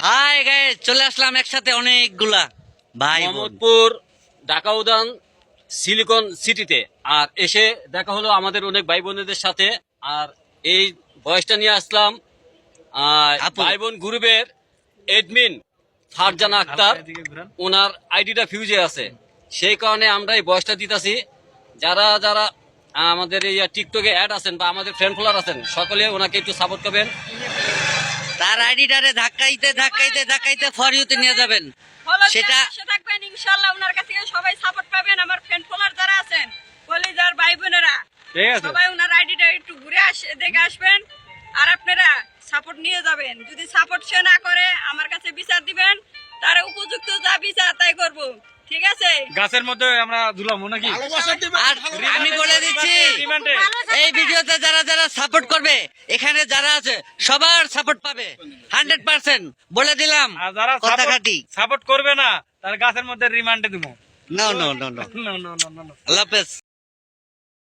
Hi guys, চলে আসলাম একসাথে অনেকগুলা ভাই বোন। মোহাম্মদপুর ঢাকা উদ্যান সিলিকন সিটিতে আর এসে দেখা হলো আমাদের অনেক ভাই বোনদের সাথে। আর এই বয়সটা নিয়ে আসলাম আপু। ভাই বোন গ্রুপের এডমিন ফারজানা আক্তার, ওনার আইডিটা ফিউজে আছে, সেই কারণে আমরা এই বয়সটা দিতেছি। যারা যারা আমাদের এই টিকটকে অ্যাড আছেন বা আমাদের ফ্রেন্ড ফলোয়ার আছেন, সকলে ওনাকে একটু সাপোর্ট করবেন। তার আইডিটারে ধাক্কাইতে ধাক্কাইতে ধাক্কাইতে ফর ইউতে নিয়ে যাবেন। সেটা পাশে থাকবেন ইনশাআল্লাহ। ওনার কাছে সবাই সাপোর্ট পাবেন। আমার ফ্রেন্ড ফলোয়ার যারা আছেন, কলিজার ভাই বোনেরা, ঠিক আছে, সবাই ওনার আইডিটা একটু ঘুরে দেখে আসবেন আর আপনারা সাপোর্ট নিয়ে যাবেন। যদি সাপোর্ট সে না করে আমার কাছে বিচার দিবেন, তারা উপযুক্ত যা বিচার তাই করব। ঠিক আছে? গাছের মধ্যে আমরা ঝুলাবো নাকি? আর আমি বলে দিচ্ছি, এই ভিডিওতে যারা যারা সাপোর্ট করবে, এখানে যারা আছে সবার সাপোর্ট পাবে 100%। বলে দিলাম আর যারা কথা কাটি। সাপোর্ট করবে না তার গাছের মধ্যে রিমান্ডে দিব। No no no no. No no no no. আল্লাহ হাফেজ।